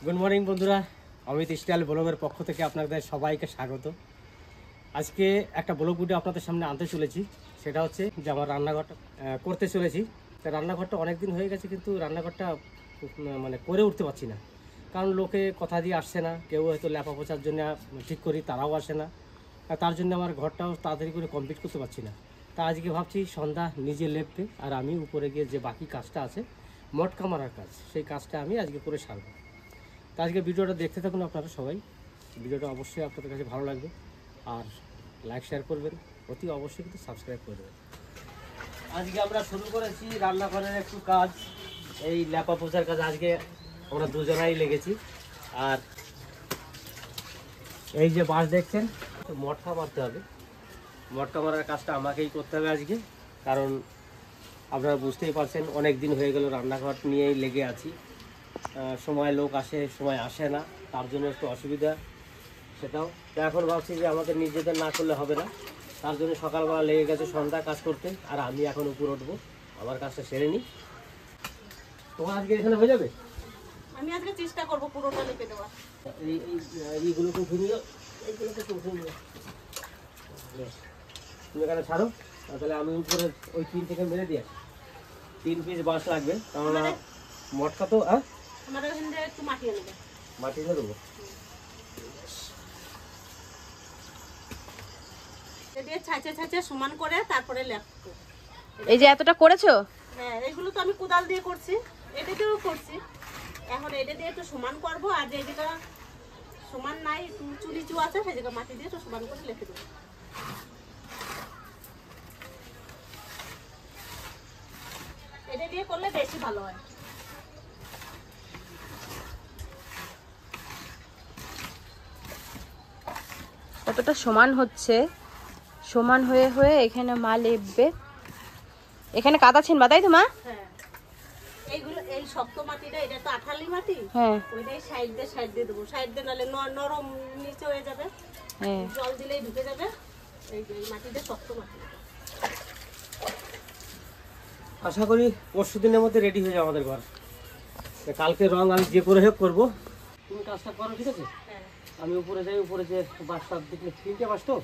Good morning বন্ধুরা, Amit style ব্লগের পক্ষ থেকে আপনাদের সবাইকে স্বাগত। আজকে একটা ব্লগ ভিডিও আপনাদের সামনে আনতে চলেছি। সেটা হচ্ছে যে আমার রান্নাঘরটা করতে চলেছি। তা রান্নাঘরটা অনেক দিন হয়ে গেছে, কিন্তু রান্নাঘরটা মানে করে উঠতে পারছি না। কারণ লোকে কথা দিয়ে আসছে না, কেউ হয়তো ল্যাপা পোছার জন্য ঠিক করি, তারাও আসে না। আর তার জন্য আমার ঘরটাও তাড়াতাড়ি করে কমপ্লিট করতে পারছি না। তা আজকে ভাবছি সন্ধ্যা নিজে লেপবে, আর আমি উপরে গিয়ে যে বাকি কাজটা আছে মটকা মারার কাজ, সেই কাজটা আমি আজকে করে সারবো। তো আজকে ভিডিওটা দেখতে থাকুন আপনারা সবাই। ভিডিওটা অবশ্যই আপনাদের কাছে ভালো লাগবে, আর লাইক শেয়ার করবেন, অতি অবশ্যই কিন্তু সাবস্ক্রাইব করবেন। আজকে আমরা শুরু করেছি রান্নাঘরের একটু কাজ, এই ল্যাপা পোছার কাজ। আজকে আমরা দুজনাই লেগেছি। আর এই যে বাঁশ দেখছেন, মটকা মারতে হবে। মটকা মারার কাজটা আমাকেই করতে হবে আজকে, কারণ আপনারা বুঝতেই পারছেন অনেক দিন হয়ে গেল রান্নাঘর নিয়েই লেগে আছি। সময় লোক আসে, সময় আসে না, তার জন্য একটু অসুবিধা সেটাও। তো এখন ভাবছি যে আমাদের নিজেদের না করলে হবে না, তার জন্য সকালবেলা লেগে গেছে সন্ধ্যা কাজ করতে। আর আমি এখন উপর উঠবো, আমার কাজটা সেরে নিই। তোমার আজকে এখানে হয়ে যাবে? আমি আজকে চেষ্টা করব পুরোটা লিখে দেওয়ার। এইগুলোকে ঘুরিয়ে, এইগুলোকে একটু ঘুরিয়ে তুমি এখানে ছাড়ো। তাহলে আমি উপরে ওই 3 থেকে মেরে দিয়ে 3 পিস বাঁশ লাগবে, কেননা মটকা তো আমার এখান থেকে একটু মাটি এনে দেব। মাটি এনে দেবো। দিয়ে ছাঁচে ছাঁচে সমান করে তারপরে লেপবো। এই যে এতটা করেছো? হ্যাঁ, এগুলো তো আমি কোদাল দিয়ে করছি, এটাতেও করছি। এখন এটা দিয়ে একটু সমান করব, আর যে যেটা সমান নাই, একটু চুলিচু আছে, সেই জায়গা মাটি দিয়ে একটু সমান করে লেপে দেবো। এটা দিয়ে করলে বেশি ভালো হয়। কতটা সমান হচ্ছে, সমান হয়ে হয়ে এখানে মা লেপবে। এখানে কাদা ছিনবা, তাই তো মা? হ্যাঁ, এইগুলো এই শক্ত মাটিটা, এটা তো আঠালি মাটি। হ্যাঁ ওইটাই সাইড দিয়ে দেবো। সাইড দিয়ে নাহলে নরম নিচে হয়ে যাবে, হ্যাঁ। জল দিলেই ঢুকে যাবে। এই যে এই মাটিটা শক্ত মাটি। আশা করি পরশু দিনের মধ্যে রেডি হয়ে যাবে আমাদের ঘর। কালকে রং আমি যে করে হোক করবো, তুমি কাজটা করো, ঠিক আছে? হ্যাঁ, আমি উপরে যাই, উপরে যে বাসটা দেখলে 3টে বাস, তো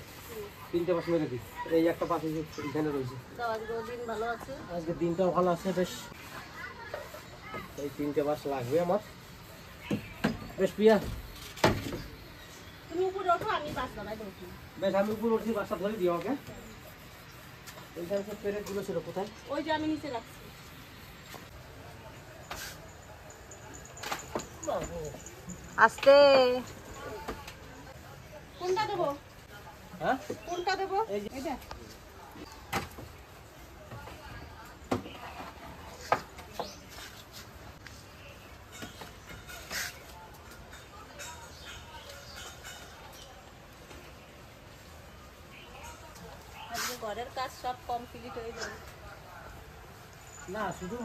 3টে বাস মেরে দিই। এই একটা পাশে এখানে রয়েছে। তো আজকে দিন ভালো আছে। আজকে দিনটাও ভালো আছে বেশ। এই 3টে বাস লাগবে আমার বেশ। প্রিয়া, তুমি উপরে ওঠো, আমি বাস বানাই দেবো। বেশ আমি উপরে উঠছি, বাসটা ধরে দিও আমাকে। এইখানে সব পেরেকগুলো ছিল কোথায়? ওই যে আমি নিচে রাখছি। আস্তে। কোনটা দেবো? হ্যাঁ, কোনটা দেবো? এই যে এটা। আজকে ঘরের কাজ সব কমপ্লিট হয়ে যাবে। না, শুধু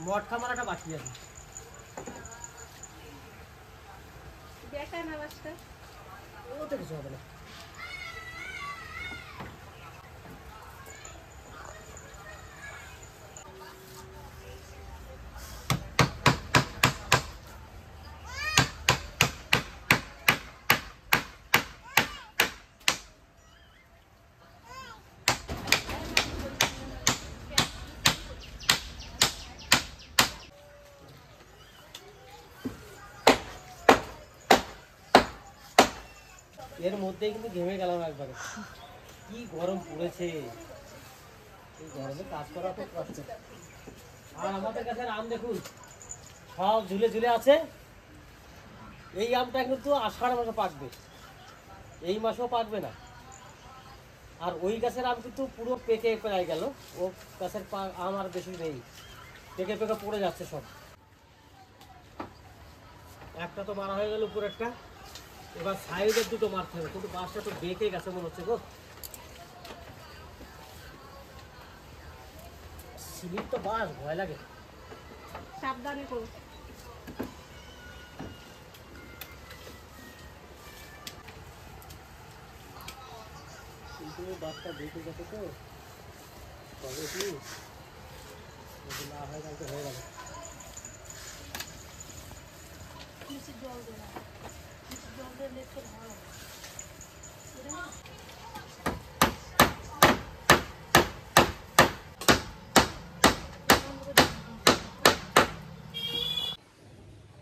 মটকা মারাটা বাকি আছে। দেখা না বাসটা। ওতে কিছু হবে না। এর মধ্যেই কিন্তু ঘেমে গেলাম একবারে। কি গরম পড়েছে, এই গরমে কাজ করা খুব কষ্ট। আর আমাদের কাছে আম দেখুন, সব ঝুলে ঝুলে আছে। এই আমটা কিন্তু আষাঢ় মাসে পাকবে, এই মাসেও পাকবে না। আর ওই গাছের আম কিন্তু পুরো পেকে প্রায় গেল। ও গাছের আম আর বেশি নেই, পেকে পেকে পড়ে যাচ্ছে সব। একটা তো মারা হয়ে গেল উপর একটা, এবার সাইডের দুটো মারতে হবে, কিন্তু বাসটা তো বেঁকে গেছে মনে হচ্ছে গো। সিলিপ তো বাস, ভয় লাগে। সাবধানে করো। কিন্তু বাসটা বেঁকে গেছে তো, তবে কি না হয় কালকে হয়ে গেল।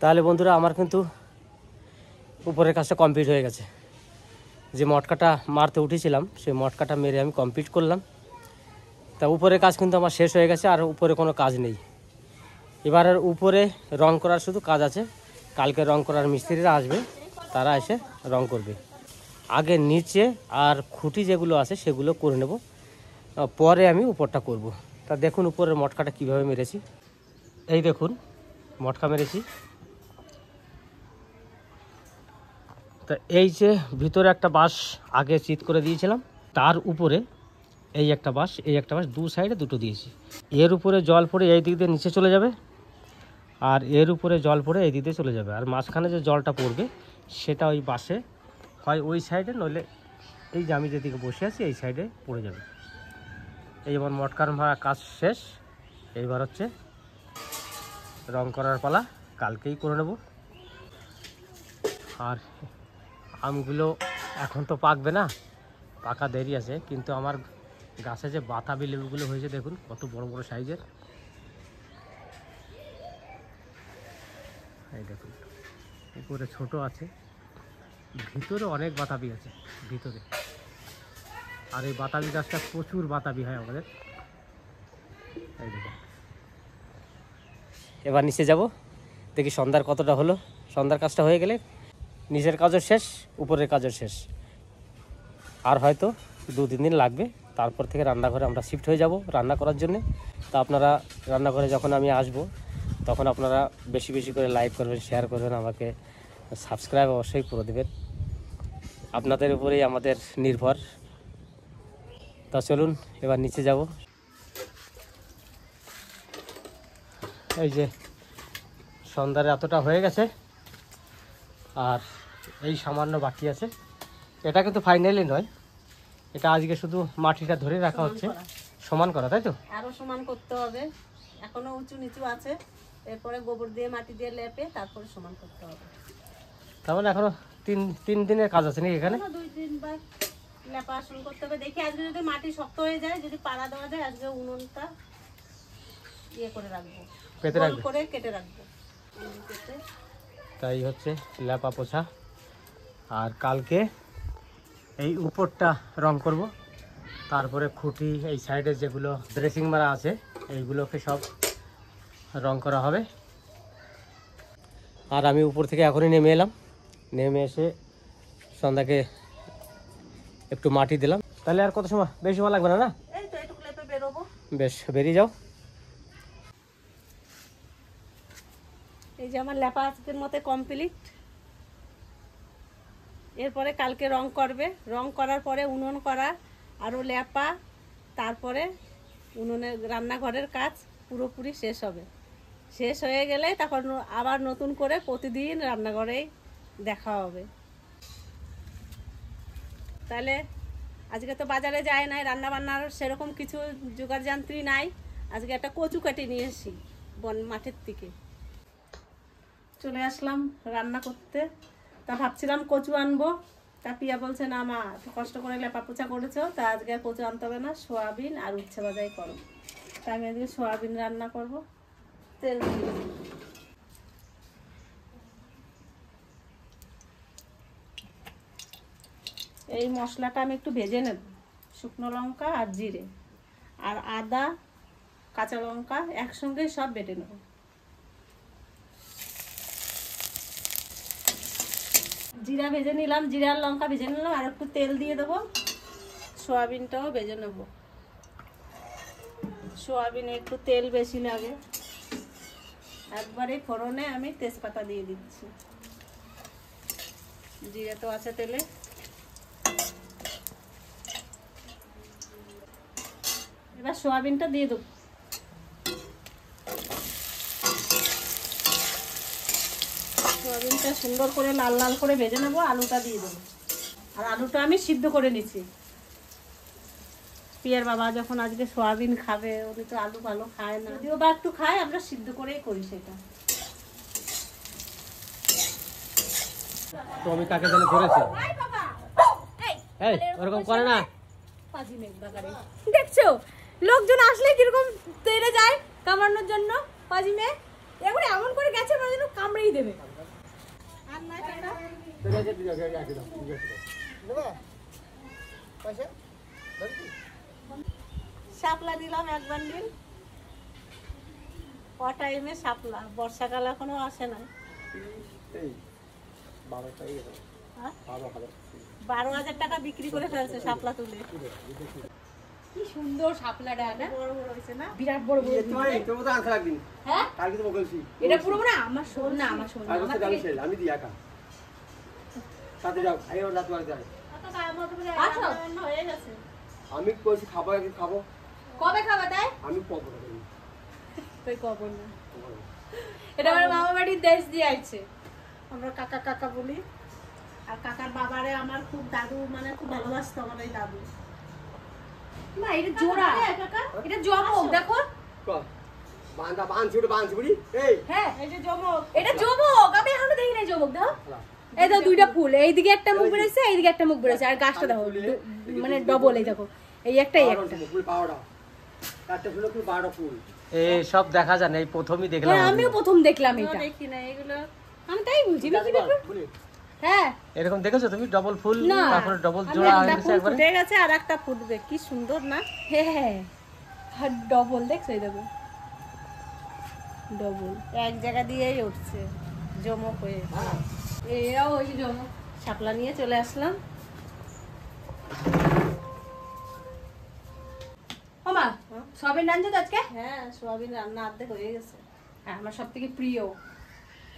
তাহলে বন্ধুরা আমার কিন্তু উপরের কাজটা কমপ্লিট হয়ে গেছে। যে মটকাটা মারতে উঠেছিলাম সেই মটকাটা মেরে আমি কমপ্লিট করলাম। তা উপরের কাজ কিন্তু আমার শেষ হয়ে গেছে, আর উপরে কোনো কাজ নেই। এবার আর উপরে রং করার শুধু কাজ আছে। কালকে রং করার মিস্ত্রিরা আসবে, তারা এসে রং করবে। আগে নিচে আর খুঁটি যেগুলো আছে সেগুলো করে নেব, পরে আমি উপরটা করব। তা দেখুন উপরের মটকাটা কিভাবে মেরেছি। এই দেখুন মটকা মেরেছি। তা এই যে ভিতরে একটা বাঁশ আগে চিত করে দিয়েছিলাম, তার উপরে এই একটা বাঁশ, দু সাইডে দুটো দিয়েছি। এর উপরে জল পড়ে এই দিক দিয়ে নিচে চলে যাবে, আর এর উপরে জল পড়ে এই দিক দিয়ে চলে যাবে। আর মাঝখানে যে জলটা পড়বে সেটা ওই বাঁশে হয় ওই সাইডে, নইলে এই যে আমি যেদিকে বসে আছি এই সাইডে পড়ে যাবে। এই আমার মটকার মারা কাজ শেষ। এইবার হচ্ছে রং করার পালা, কালকেই করে নেব। আর আমগুলো এখন তো পাকবে না, পাকা দেরি আছে, কিন্তু আমার গাছে যে বাতাবি লেবুগুলো হয়েছে দেখুন কত বড় বড় সাইজের। এই দেখুন উপরে ছোট আছে, ভিতরে অনেক বাতাবি আছে ভিতরে। আর এই বাতাবি গাছটা প্রচুর বাতাবি হয় আমাদের। এই দেখুন এবার নিচে যাব, দেখি সন্ধ্যার কতটা হলো। সন্ধ্যার কাজটা হয়ে গেলে নিচের কাজও শেষ, উপরের কাজও শেষ। আর হয়তো 2-3 দিন লাগবে, তারপর থেকে রান্নাঘরে আমরা শিফট হয়ে যাব রান্না করার জন্যে। তা আপনারা রান্নাঘরে যখন আমি আসব তখন আপনারা বেশি বেশি করে লাইক করবেন, শেয়ার করবেন, আমাকে সাবস্ক্রাইব অবশ্যই করে দেবেন। আপনাদের উপরেই আমাদের নির্ভর। তা চলুন এবার নিচে যাব। এই যে সন্ধ্যার এতটা হয়ে গেছে, আর এই সামান্য বাকি আছে। এটা কিন্তু ফাইনালি নয়, এটা আজকে শুধু মাটিটা ধরে রাখা হচ্ছে, সমান করা, তাই তো? আরো সমান করতে হবে, এখনো উঁচু নিচু আছে। এরপরে গোবর দিয়ে মাটি দিয়ে লেপে তারপরে সমান করতে হবে। তার মানে এখনো তিন দিনের কাজ আছে নাকি এখানে? 2-3 বার লেপা শুরু করতে হবে। দেখি আজকে যদি মাটি শক্ত হয়ে যায়, যদি পাড়া দেওয়া যায়, আজকে উনুনটা ইয়ে করে রাখবো, পেতে রাখবে, করে কেটে রাখবো। তাই হচ্ছে লেপা পোছা। আর কালকে এই উপরটা রং করব, তারপরে খুঁটি এই সাইডে যেগুলো ড্রেসিং মারা আছে এইগুলোকে সব রং করা হবে। আর আমি উপর থেকে এখনই নেমে এলাম, নেমে এসে সন্ধ্যাকে একটু মাটি দিলাম। তাহলে আর কত সময়, বেশি সময় লাগবে না, না? এই তো এটুকু লেপে বেরোবো। বেশ, বেরিয়ে যাও। এই যে আমার লেপা আজকের মতো কমপ্লিট। এরপরে কালকে রং করবে, রং করার পরে উনুন করা, আরও লেপা, তারপরে উনুনের রান্নাঘরের কাজ পুরোপুরি শেষ হবে। শেষ হয়ে গেলে তখন আবার নতুন করে প্রতিদিন রান্নাঘরেই দেখা হবে। তাহলে আজকে তো বাজারে যায় নাই, রান্না বান্নার সেরকম কিছু জোগাড় যন্ত্রী নাই। আজকে একটা কচু কাটি নিয়ে এসি বন মাঠের থেকে, চলে আসলাম রান্না করতে। তা ভাবছিলাম কচু আনবো, তা পিয়া বলছে না মা এত কষ্ট করে লেপা পোছা করেছো, তা আজকে আর কচু আনতে হবে না, সোয়াবিন আর উচ্ছে ভাজাই করো। তা আমি আজকে সোয়াবিন রান্না করব। তেল দিয়ে এই মশলাটা আমি একটু ভেজে নেব, শুকনো লঙ্কা আর জিরে আর আদা কাঁচা লঙ্কা একসঙ্গে সব বেটে নেব। জিরা ভেজে নিলাম, জিরা আর লঙ্কা ভেজে নিলাম, আর একটু তেল দিয়ে দেবো। সোয়াবিনটাও ভেজে নেব, সোয়াবিনে একটু তেল বেশি লাগে। একবারে ফোড়নে আমি তেজপাতা দিয়ে দিচ্ছি, জিরা তো আছে তেলে। এবার সোয়াবিনটা দিয়ে দেবো। সোয়াবিনটা সুন্দর করে লাল লাল করে ভেজে নেবো, আলুটা দিয়ে দেবো। আর আলুটা আমি সিদ্ধ করে নিচ্ছি। পিয়ার বাবা যখন আজকে সোয়াবিন খাবে, উনি তো আলু ভালো খায় না, যদিও বা একটু খায়, আমরা সিদ্ধ করেই করি সেটা। তো আমি কাকে যেন ধরেছি। এই ওরকম করে না। দেখছো লোকজন আসলে কিরকম তেড়ে যায় কামড়ানোর জন্য। পাজি মেয়ে এখন এমন করে গেছে মানে যেন কামড়েই দেবে। শাপলা দিলাম 1 বান্ডিল। ও টাইমে শাপলা, বর্ষাকাল এখনো আসে না। 12,000 টাকা বিক্রি করে ফেলছে শাপলা তুলে। কি সুন্দর শাপলাটা না, বড় বড় হয়েছে না? বিরাট বড় বড়। তোর মতো আনসার একদিন। হ্যাঁ কালকে তো বলছি। এটা পুরো না আমার শোন না, আমার শোন না, আর আমার হচ্ছে থেকে- আমি শেষ, আমি দিই একা। সাথে যাও, আই ওর রাত বাড়ি যাই। কত গায়ের মধ্যে করে আসো। রান্না হয়ে গেছে। আমি কইছি খাবো একদিন খাবো, কবে খাবা তাই? আমি পাবো না করি। তুই কবর না, এটা আমার মামা বাড়ির দেশ দিয়ে আইছে। আমরা কাকা কাকা বলি। আর কাকার বাবারে আমার খুব দাদু মানে খুব ভালোবাসতো আমার এই দাদু। না এটা জোড়া, কাকা এটা জমক দেখো। কর বান্দা বাঁধছি বুড়ি। এই হ্যাঁ এই যে জমক, এটা জমক, আমি এখনো দেখি নাই জমক। দেখো এই তো দুইটা ফুল, এইদিকে একটা মুখ বেরোছে, এইদিকে একটা মুখ বেরোছে, আর গাছটা দেখো মানে ডবল। এই দেখো এই একটা এই একটা। ফুল পাওয়াটা চারটে ফুল ফুল 12টা ফুল। এই সব দেখা যায় না, এই প্রথমই দেখলাম। হ্যাঁ আমিও প্রথম দেখলাম আমিও এটা। দেখি না এগুলো। আমি তাই বুঝি না কি ব্যাপার। হ্যাঁ এরকম দেখেছো তুমি ডবল ফুল, না। তারপরে ডবল জোড়া হয়ে একটা গেছে ফুল একবারে। ফুটে গেছে আর একটা ফুটবে, কি সুন্দর না? হ্যাঁ আর ডবল দেখছো, এই দেখো ডবল। এক জায়গা দিয়েই উঠছে জমক হয়ে। এরাও ওই যে জমক। শাপলা নিয়ে চলে আসলাম। ও মা সবের রাঁধছো তো আজকে? হ্যাঁ, সোয়াবিন রান্না অর্ধেক হয়ে গেছে। হ্যাঁ আমার সব থেকে প্রিয়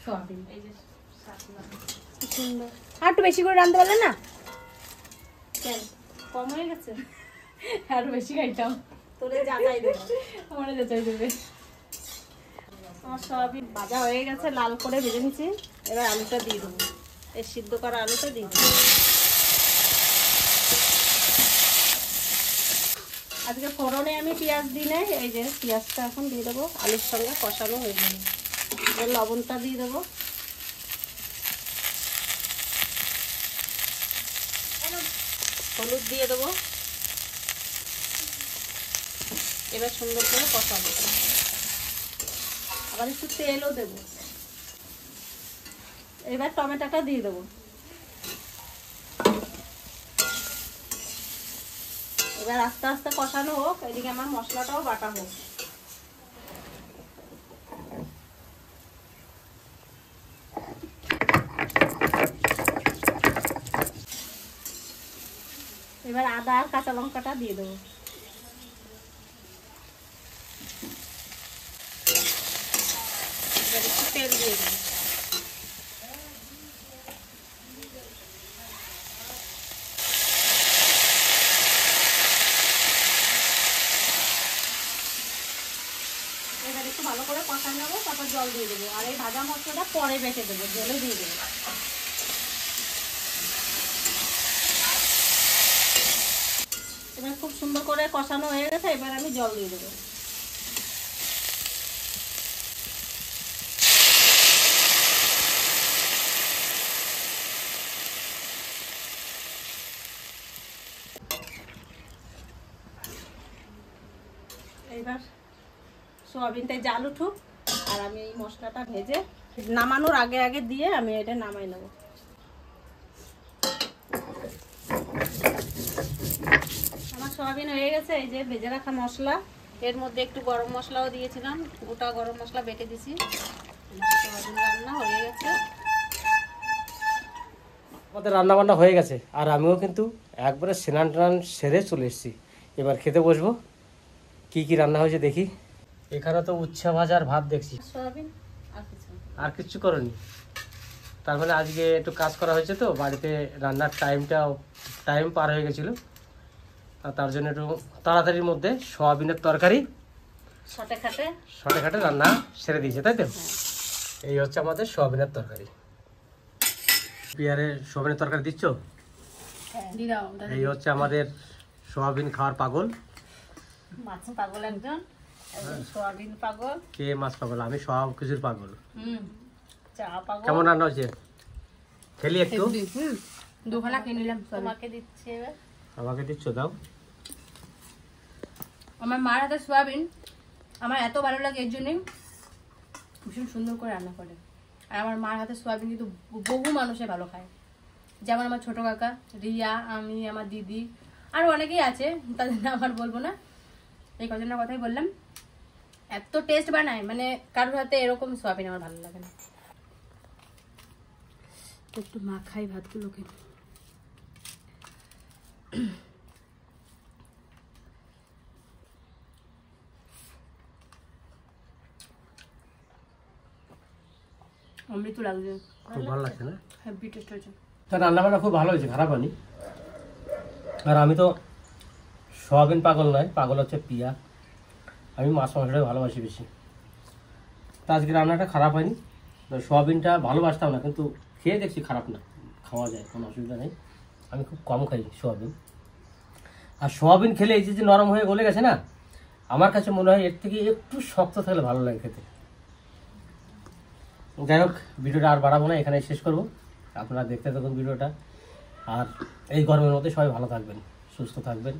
সয়াবিন। এই যে শাপলা। কি সুন্দর। আর একটু বেশি করে রাঁধতে পারলে না? কেন কম হয়ে গেছে? আরো বেশি খাইতাম। তোরে যাচাই দেবো। আমার যাচাই দেবে। আমার সোয়াবিন ভাজা হয়ে গেছে, লাল করে ভেজে নিচ্ছি। এবার আলুটা দিয়ে দেবো, এই সিদ্ধ করা আলুটা দিয়ে দেবো। আজকে ফোড়নে আমি পেঁয়াজ দিই নাই, এই যে পেঁয়াজটা এখন দিয়ে দেবো, আলুর সঙ্গে কষানো হয়ে যাবে। এবার লবণটা দিয়ে দেবো। হলুদ দিয়ে দেবো। এবার সুন্দর করে কষাবো, আবার একটু তেলও দেবো। এবার টমেটোটা দিয়ে দেবো। এবার আস্তে আস্তে কষানো হোক, এদিকে আমার মশলাটাও বাটা হোক। এবার আদা আর কাঁচা লঙ্কাটা দিয়ে দেবো। এবার একটু তেল দিয়ে দেবো। এবার একটু ভালো করে কষা নেবো, তারপর জল দিয়ে দেবো। আর এই ভাজা মশলাটা পরে বেটে দেবো, জলে দিয়ে দেবো। এবার খুব সুন্দর করে কষানো হয়ে গেছে, এবার আমি জল দিয়ে দেবো। এইবার সোয়াবিনটায় জাল উঠুক, আর আমি এই মশলাটা ভেজে নামানোর আগে আগে দিয়ে আমি এটা নামাই নেব। আমার সোয়াবিন হয়ে গেছে, এই যে ভেজে রাখা মশলা, এর মধ্যে একটু গরম মশলাও দিয়েছিলাম, গোটা গরম মশলা বেটে দিছি। সোয়াবিন রান্না হয়ে গেছে। আমাদের রান্না বান্না হয়ে গেছে, আর আমিও কিন্তু একবারে স্নান টান সেরে চলে এসেছি। এবার খেতে বসবো। কি কি রান্না হয়েছে দেখি। এখানে তো উচ্ছা ভাজার ভাত দেখছি, সোয়াবিন আর কিছু না। আর কিচ্ছু করনি। তার মানে আজকে একটু কাজ করা হয়েছে তো বাড়িতে, রান্নার টাইম পার হয়ে গেছিলো, আর তার জন্য একটু তাড়াতাড়ির মধ্যে সোয়াবিনের তরকারি শটে খাটে শর্টে খাটে রান্না সেরে দিয়েছে, তাই তো? এই হচ্ছে আমাদের সোয়াবিনের তরকারি। পিয়ারে সোয়াবিনের তরকারি দিচ্ছ? এই হচ্ছে আমাদের সোয়াবিন খাওয়ার পাগল। মাছ পাগল একজন, একজন সোয়াবিন পাগল, কে মাছ পাগল? আমি সব কিছুর পাগল। চা পাগল। কেমন রান্না হয়েছে? খেলি একটু দুখানা কিনে নিলাম সয়াবিন। তোমাকে দিচ্ছে এবার। আমাকে দিচ্ছ, দাও। আমার মার হাতে সয়াবিন আমার এত ভালো লাগে, এর জন্যই ভীষণ সুন্দর করে রান্না করে। আর আমার মার হাতে সয়াবিন কিন্তু বহু মানুষে ভালো খায়, যেমন আমার ছোট কাকা, রিয়া, আমি, আমার দিদি, আরও অনেকেই আছে, তাদের নাম আর বলবো না, এই কজনের কথাই বললাম। এত টেস্ট বানায়, মানে কারোর হাতে এরকম সয়াবিন আমার ভালো লাগে না। একটু মাখাই ভাতগুলোকে। অমৃত লাগছে, খুব ভালো লাগছে না? হেভি টেস্ট হয়েছে। তার রান্নাবান্না খুব ভালো হয়েছে, খারাপ হয়নি। আর আমি তো সয়াবিন পাগল নয়, পাগল হচ্ছে পিয়া। আমি মাছ মাংসটাই ভালোবাসি বেশি। তা আজকে রান্নাটা খারাপ হয়নি। সয়াবিনটা ভালোবাসতাম না, কিন্তু খেয়ে দেখছি খারাপ না, খাওয়া যায়, কোনো অসুবিধা নেই। আমি খুব কম খাই সয়াবিন। আর সয়াবিন খেলে এই যে নরম হয়ে গলে গেছে না, আমার কাছে মনে হয় এর থেকে একটু শক্ত থাকলে ভালো লাগে খেতে। যাই হোক, ভিডিওটা আর বাড়াবো না, এখানে শেষ করবো। আপনারা দেখতে থাকুন ভিডিওটা। আর এই গরমের মধ্যে সবাই ভালো থাকবেন, সুস্থ থাকবেন।